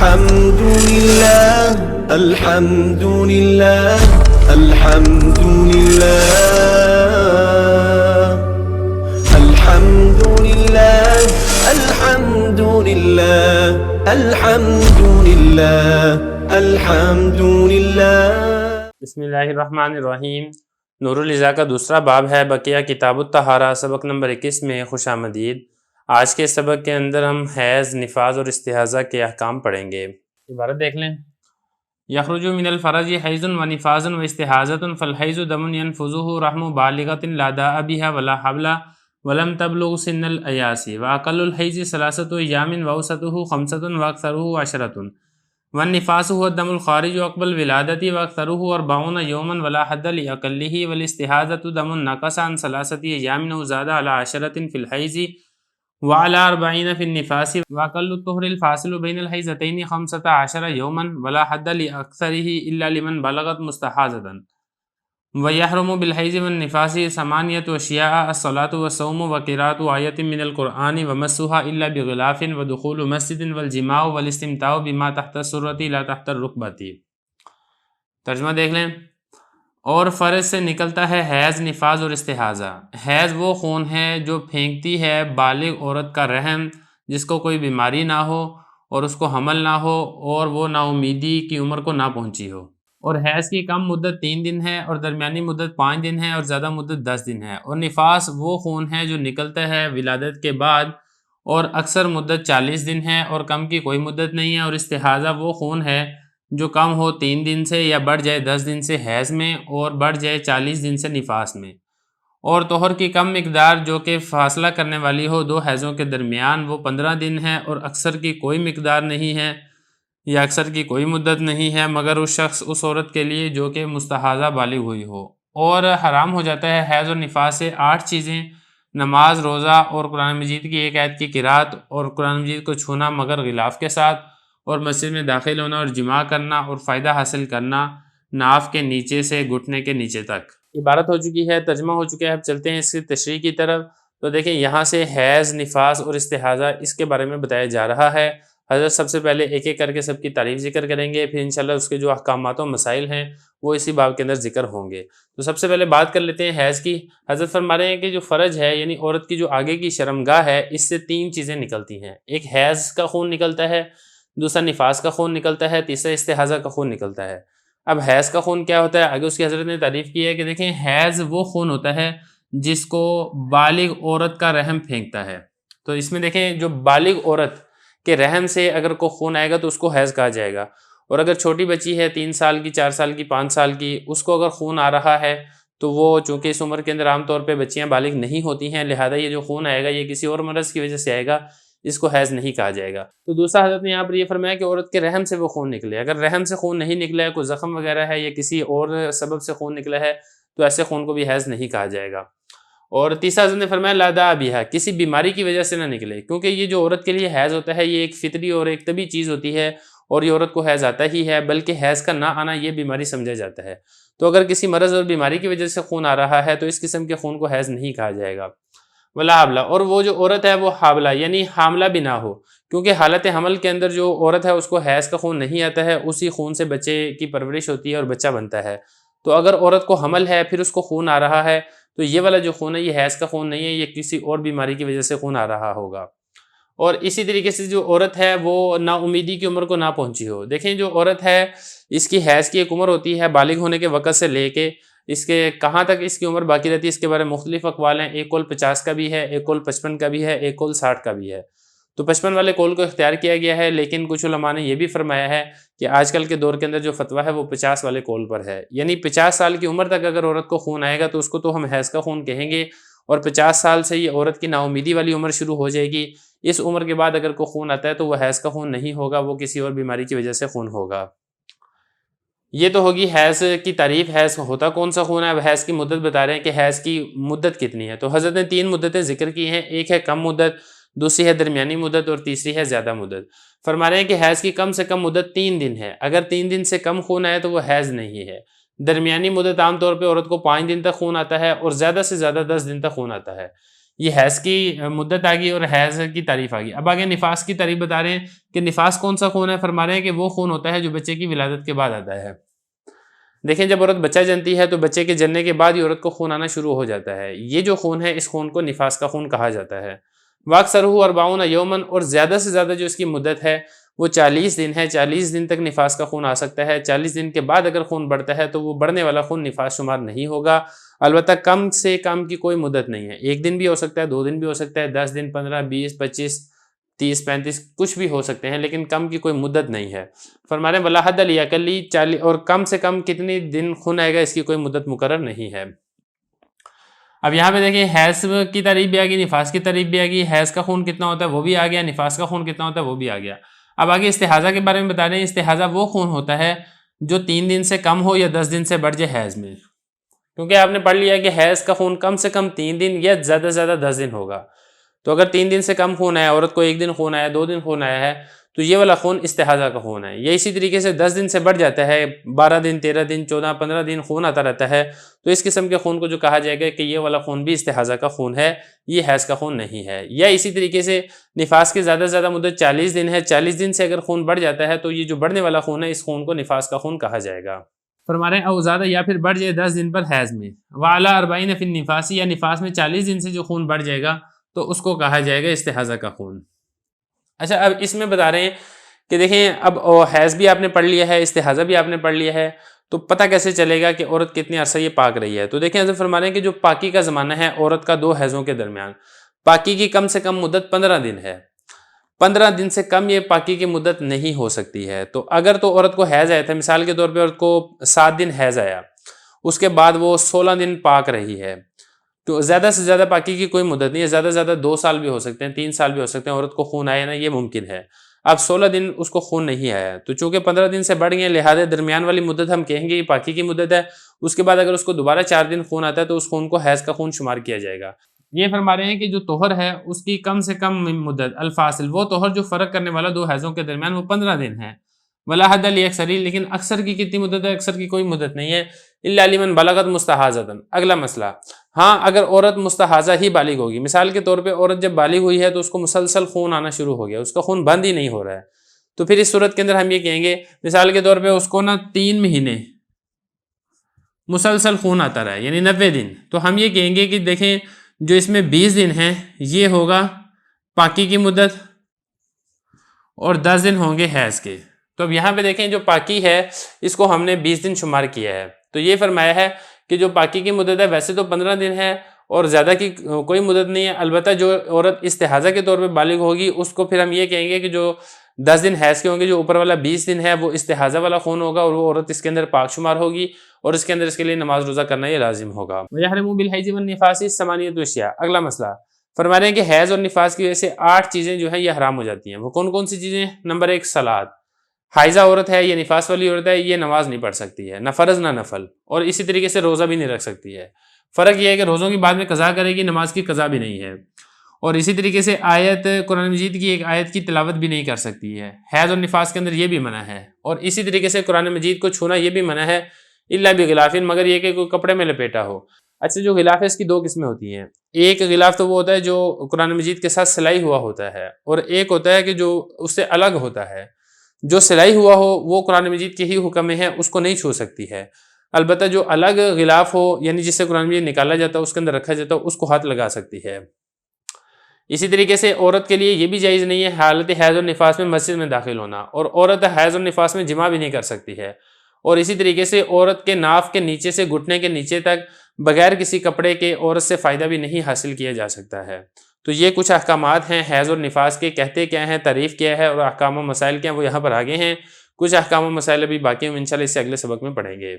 الحمد لله الحمد لله الحمد لله الحمد لله الحمد لله الحمد لله الحمد لله۔ بسم اللہ الرحمن الرحیم۔ نور العزا کا دوسرا باب ہے بقیہ کتاب الطہارہ، سبق نمبر 21 میں خوش آمدید۔ آج کے سبق کے اندر ہم حیض، نفاس اور استحاضہ کے احکام پڑھیں گے۔ عبارت دیکھ لیں۔ یخرج من الفرج حیض و نفاس و استحاضۃ فالحیض دم ینفذہ رحم بالغۃ لا داء بها ولا حبل ولم تبلغ سن الایاسی واقل الحیض 3 ایام واوسطہ 5 واکثرہ 10 والنفاس هو الدم الخارج عقب الولادة واكثره 40 يوما ولا حد لأقله، والاستحاضة دم نقص عن 3 أيام وزاد على 10 في الحيض وعلى 40 في النفاس، وأقل الطهر الفاصل بين الحيضتين 15 يوما ولا حد لأكثره إلا لمن بلغت مستحاضة، ويحرم بالحيض والنفاس 8 أشياء: الصلاة والصوم وقراءة آية من القرآن ومسها إلا بغلاف ودخول مسجد والجماع والاستمتاع بما تحت السرة لا تحت الركبة۔ ترجمہ دیکھ لیں۔ اور فرج سے نکلتا ہے حیض، نفاس اور استحاضہ۔ حیض وہ خون ہے جو پھینکتی ہے بالغ عورت کا رحم جس کو کوئی بیماری نہ ہو اور اس کو حمل نہ ہو اور وہ نا امیدی کی عمر کو نہ پہنچی ہو، اور حیض کی کم مدت 3 دن ہے اور درمیانی مدت 5 دن ہے اور زیادہ مدت 10 دن ہے۔ اور نفاس وہ خون ہے جو نکلتا ہے ولادت کے بعد اور اکثر مدت 40 دن ہے اور کم کی کوئی مدت نہیں ہے۔ اور استحاضہ وہ خون ہے جو کم ہو 3 دن سے یا بڑھ جائے 10 دن سے حیض میں اور بڑھ جائے 40 دن سے نفاس میں۔ اور طہر کی کم مقدار جو کہ فاصلہ کرنے والی ہو 2 حیضوں کے درمیان، وہ 15 دن ہے اور اکثر کی کوئی مقدار نہیں ہے یا اکثر کی کوئی مدت نہیں ہے مگر اس عورت کے لیے جو کہ مستحاضہ بالغ ہوئی ہو۔ اور حرام ہو جاتا ہے حیض اور نفاس سے 8 چیزیں: نماز، روزہ اور قرآن مجید کی ایک آیت کی قرات اور قرآن مجید کو چھونا مگر غلاف کے ساتھ، اور مسجد میں داخل ہونا اور جماع کرنا اور فائدہ حاصل کرنا ناف کے نیچے سے گھٹنے کے نیچے تک۔ عبارت ہو چکی ہے، ترجمہ ہو چکا ہے۔ اب چلتے ہیں اس کی تشریح کی طرف۔ تو دیکھیں یہاں سے حیض، نفاس اور استحاضہ اس کے بارے میں بتایا جا رہا ہے۔ حضرت سب سے پہلے ایک ایک کر کے سب کی تعریف ذکر کریں گے، پھر انشاءاللہ اس کے جو احکامات و مسائل ہیں وہ اسی باب کے اندر ذکر ہوں گے۔ تو سب سے پہلے بات کر لیتے ہیں حیض کی۔ حضرت فرما رہے ہیں کہ جو فرج ہے یعنی عورت کی جو آگے کی شرمگاہ ہے، اس سے 3 چیزیں نکلتی ہیں۔ ایک حیض کا خون نکلتا ہے، دوسرا نفاس کا خون نکلتا ہے، تیسرا استحاضہ کا خون نکلتا ہے۔ اب حیض کا خون کیا ہوتا ہے؟ آگے اس کی حضرت نے تعریف کی ہے کہ دیکھیں حیض وہ خون ہوتا ہے جس کو بالغ عورت کا رحم پھینکتا ہے۔ تو اس میں دیکھیں جو بالغ عورت کہ رحم سے اگر کوئی خون آئے گا تو اس کو حیض کہا جائے گا، اور اگر چھوٹی بچی ہے 3 سال کی، 4 سال کی، 5 سال کی، اس کو اگر خون آ رہا ہے تو وہ چونکہ اس عمر کے اندر عام طور پہ بچیاں بالغ نہیں ہوتی ہیں، لہذا یہ جو خون آئے گا یہ کسی اور مرض کی وجہ سے آئے گا، اس کو حیض نہیں کہا جائے گا۔ تو دوسرا حضرت نے یہاں پر یہ فرمایا کہ عورت کے رحم سے وہ خون نکلے، اگر رحم سے خون نہیں نکلا ہے، کوئی زخم وغیرہ ہے یا کسی اور سبب سے خون نکلا ہے تو ایسے خون کو بھی حیض نہیں کہا جائے گا۔ اور تیسرا حضرت نے فرمایا لا داء بها، کسی بیماری کی وجہ سے نہ نکلے، کیونکہ یہ جو عورت کے لیے حیض ہوتا ہے یہ ایک فطری اور ایک طبی چیز ہوتی ہے اور یہ عورت کو حیض آتا ہی ہے، بلکہ حیض کا نہ آنا یہ بیماری سمجھا جاتا ہے۔ تو اگر کسی مرض اور بیماری کی وجہ سے خون آ رہا ہے تو اس قسم کے خون کو حیض نہیں کہا جائے گا۔ ولا حاملہ، اور وہ جو عورت ہے وہ حاملہ یعنی حاملہ بھی نہ ہو، کیونکہ حالت حمل کے اندر جو عورت ہے اس کو حیض کا خون نہیں آتا ہے، اسی خون سے بچے کی پرورش ہوتی ہے اور بچہ بنتا ہے۔ تو اگر عورت کو حمل ہے پھر اس کو خون آ رہا ہے تو یہ والا جو خون ہے یہ حیض کا خون نہیں ہے، یہ کسی اور بیماری کی وجہ سے خون آ رہا ہوگا۔ اور اسی طریقے سے جو عورت ہے وہ نا امیدی کی عمر کو نہ پہنچی ہو۔ دیکھیں جو عورت ہے اس کی حیض کی ایک عمر ہوتی ہے بالغ ہونے کے وقت سے لے کے اس کے کہاں تک اس کی عمر باقی رہتی ہے، اس کے بارے میں مختلف اقوال ہیں۔ ایک قول 50 کا بھی ہے، ایک قول 55 کا بھی ہے، ایک قول 60 کا بھی ہے۔ تو 55 والے قول کو اختیار کیا گیا ہے، لیکن کچھ علماء نے یہ بھی فرمایا ہے کہ آج کل کے دور کے اندر جو فتویٰ ہے وہ 50 والے قول پر ہے، یعنی 50 سال کی عمر تک اگر عورت کو خون آئے گا تو اس کو تو ہم حیض کا خون کہیں گے، اور 50 سال سے یہ عورت کی نا امیدی والی عمر شروع ہو جائے گی۔ اس عمر کے بعد اگر کوئی خون آتا ہے تو وہ حیض کا خون نہیں ہوگا، وہ کسی اور بیماری کی وجہ سے خون ہوگا۔ یہ تو ہوگی حیض کی تعریف، حیض ہوتا کون سا خون ہے۔ اب حیض کی مدت بتا رہے ہیں کہ حیض کی مدت کتنی ہے۔ تو حضرت نے 3 مدتیں ذکر کی ہیں، ایک ہے کم مدت، دوسری ہے درمیانی مدت اور تیسری ہے زیادہ مدت۔ فرما رہے ہیں کہ حیض کی کم سے کم مدت 3 دن ہے، اگر 3 دن سے کم خون آئے تو وہ حیض نہیں ہے۔ درمیانی مدت عام طور پہ عورت کو 5 دن تک خون آتا ہے اور زیادہ سے زیادہ 10 دن تک خون آتا ہے۔ یہ حیض کی مدت آ گئی اور حیض کی تعریف آ گئی. اب آگے نفاس کی تعریف بتا رہے ہیں کہ نفاس کون سا خون ہے. فرما رہے ہیں کہ وہ خون ہوتا ہے جو بچے کی ولادت کے بعد آتا ہے. دیکھیں جب عورت بچہ جنتی ہے تو بچے کے جننے کے بعد ہی عورت کو خون آنا شروع ہو جاتا ہے. یہ جو خون ہے اس خون کو نفاس کا خون کہا جاتا ہے. واکثرہ 40 یومن، اور زیادہ سے زیادہ جو اس کی مدت ہے وہ 40 دن ہے. 40 دن تک نفاس کا خون آ سکتا ہے. 40 دن کے بعد اگر خون بڑھتا ہے تو وہ بڑھنے والا خون نفاس شمار نہیں ہوگا. البتہ کم سے کم کی کوئی مدت نہیں ہے. 1 دن بھی ہو سکتا ہے، 2 دن بھی ہو سکتا ہے، 10 دن، 15، 20، 25، 30، 35 کچھ بھی ہو سکتے ہیں، لیکن کم کی کوئی مدت نہیں ہے. فرما رہے ہیں ولا حد الاقلی 40، اور کم سے کم کتنی دن خون آئے گا اس کی کوئی مدت مقرر نہیں ہے. اب یہاں پہ دیکھیں حیض کی تعریف بھی آ گئی، نفاس کی تعریف بھی آ گئی. حیض کا خون کتنا ہوتا ہے وہ بھی آ گیا، نفاس کا خون کتنا ہوتا ہے وہ بھی آ گیا. اب آگے استحاضہ کے بارے میں بتا رہے ہیں. استحاضہ وہ خون ہوتا ہے جو 3 دن سے کم ہو یا 10 دن سے بڑھ جائے حیض میں. کیونکہ آپ نے پڑھ لیا کہ حیض کا خون کم سے کم 3 دن یا زیادہ سے زیادہ 10 دن ہوگا. تو اگر 3 دن سے کم خون آیا، عورت کو 1 دن خون آیا، 2 دن خون آیا ہے، تو یہ والا خون استحاضہ کا خون ہے. یہ اسی طریقے سے 10 دن سے بڑھ جاتا ہے، 12 دن، 13 دن، 14، 15 دن خون آتا رہتا ہے، تو اس قسم کے خون کو جو کہا جائے گا کہ یہ والا خون بھی استحاضہ کا خون ہے، یہ حیض کا خون نہیں ہے. یا اسی طریقے سے نفاس کی زیادہ سے زیادہ مدت 40 دن ہے. 40 دن سے اگر خون بڑھ جاتا ہے تو یہ جو بڑھنے والا خون ہے اس خون کو نفاس کا خون کہا جائے گا. فرما رہے ہیں او زیادہ یا پھر بڑھ جائے 10 دن پر حیض میں. وعلی 40 فی النفاس، یا نفاس میں 40 دن سے جو خون بڑھ جائے گا تو اس کو کہا جائے گا استحاضہ کا خون. اچھا اب اس میں بتا رہے ہیں کہ دیکھیں اب حیض بھی آپ نے پڑھ لیا ہے، استحاضہ بھی آپ نے پڑھ لیا ہے، تو پتہ کیسے چلے گا کہ عورت کتنی عرصہ یہ پاک رہی ہے. تو دیکھیں حضرت فرما رہے ہیں کہ جو پاکی کا زمانہ ہے عورت کا 2 حیضوں کے درمیان، پاکی کی کم سے کم مدت 15 دن ہے. 15 دن سے کم یہ پاکی کی مدت نہیں ہو سکتی ہے. تو اگر تو عورت کو حیض آیا تھا، مثال کے طور پہ عورت کو 7 دن حیض آیا، اس کے بعد وہ 16 دن پاک رہی ہے، تو زیادہ سے زیادہ پاکی کی کوئی مدت نہیں ہے. زیادہ سے زیادہ 2 سال بھی ہو سکتے ہیں، 3 سال بھی ہو سکتے ہیں عورت کو خون آیا نا، یہ ممکن ہے. اب 16 دن اس کو خون نہیں آیا، تو چونکہ 15 دن سے بڑھ گئے لہٰذا درمیان والی مدت ہم کہیں گے یہ پاکی کی مدت ہے. اس کے بعد اگر اس کو دوبارہ 4 دن خون آتا ہے تو اس خون کو حیض کا خون شمار کیا جائے گا. یہ فرما رہے ہیں کہ جو طہر ہے اس کی کم سے کم مدت الفاصل، وہ طہر جو فرق کرنے والا 2 حیضوں کے درمیان، وہ 15 دن ہے. ولا حد لاکثری، لیکن اکثر کی کتنی مدت ہے؟ اکثر کی کوئی مدت نہیں ہے. الا لمن بلغت مستحاضۃ. اگلا مسئلہ، ہاں اگر عورت مستحاضہ ہی بالغ ہوگی، مثال کے طور پہ عورت جب بالغ ہوئی ہے تو اس کو مسلسل خون آنا شروع ہو گیا، اس کا خون بند ہی نہیں ہو رہا ہے، تو پھر اس صورت کے اندر ہم یہ کہیں گے مثال کے طور پہ اس کو نا 3 مہینے مسلسل خون آتا رہا ہے، یعنی 90 دن، تو ہم یہ کہیں گے کہ دیکھیں جو اس میں 20 دن ہیں یہ ہوگا پاکی کی مدت اور 10 دن ہوں گے حیض کے. تو اب یہاں پہ دیکھیں جو پاکی ہے اس کو ہم نے 20 دن شمار کیا ہے. تو یہ فرمایا ہے کہ جو پاکی کی مدت ہے ویسے تو 15 دن ہے اور زیادہ کی کوئی مدت نہیں ہے. البتہ جو عورت استحاضہ کے طور پہ بالغ ہوگی اس کو پھر ہم یہ کہیں گے کہ جو 10 دن حیض کے ہوں گے، جو اوپر والا 20 دن ہے وہ استحاضہ والا خون ہوگا اور وہ عورت اس کے اندر پاک شمار ہوگی اور اس کے اندر اس کے لیے نماز روزہ کرنا یہ لازم ہوگا. وَيَحْرُمُ بِالْحَيْضِ وَالنِّفَاسِ 8 اشیاء. اگلا مسئلہ فرما رہے ہیں کہ حیض اور نفاس کی وجہ سے 8 چیزیں جو ہیں یہ حرام ہو جاتی ہیں. وہ کون کون سی چیزیں؟ نمبر 1 صلاۃ. حائضہ عورت ہے یا نفاس والی عورت ہے یہ نماز نہیں پڑھ سکتی ہے، نہ فرض نہ نفل، اور اسی طریقے سے روزہ بھی نہیں رکھ سکتی ہے. فرق یہ ہے کہ روزوں کی بعد میں قضا کرے گی، نماز کی قضا بھی نہیں ہے. اور اسی طریقے سے قرآن مجید کی ایک آیت کی تلاوت بھی نہیں کر سکتی ہے. حیض اور نفاس کے اندر یہ بھی منع ہے. اور اسی طریقے سے قرآن مجید کو چھونا یہ بھی منع ہے الا بغلاف، مگر یہ کہ کوئی کپڑے میں لپیٹا ہو. اچھا جو غلاف ہے اس کی 2 قسمیں ہوتی ہیں. ایک غلاف تو وہ ہوتا ہے جو قرآن مجید کے ساتھ سلائی ہوا ہوتا ہے، اور ایک ہوتا ہے کہ جو اس سے الگ ہوتا ہے. جو سلائی ہوا ہو وہ قرآن مجید کے ہی حکم میں ہے، اس کو نہیں چھو سکتی ہے. البتہ جو الگ غلاف ہو یعنی جس سے قرآن مجید نکالا جاتا ہے اس کے اندر رکھا جاتا ہے اس کو ہاتھ لگا سکتی ہے. اسی طریقے سے عورت کے لیے یہ بھی جائز نہیں ہے حالت حیض اور نفاس میں مسجد میں داخل ہونا، اور عورت حیض اور نفاس میں جماع بھی نہیں کر سکتی ہے. اور اسی طریقے سے عورت کے ناف کے نیچے سے گھٹنے کے نیچے تک بغیر کسی کپڑے کے عورت سے فائدہ بھی نہیں حاصل کیا جا سکتا ہے. تو یہ کچھ احکامات ہیں حیض اور نفاس کے، کہتے کیا ہیں، تعریف کیا ہے، اور احکام و مسائل کیا ہیں وہ یہاں پر آگے ہیں. کچھ احکام و مسائل ابھی باقی ہیں، انشاءاللہ اس سے اگلے سبق میں پڑھیں گے.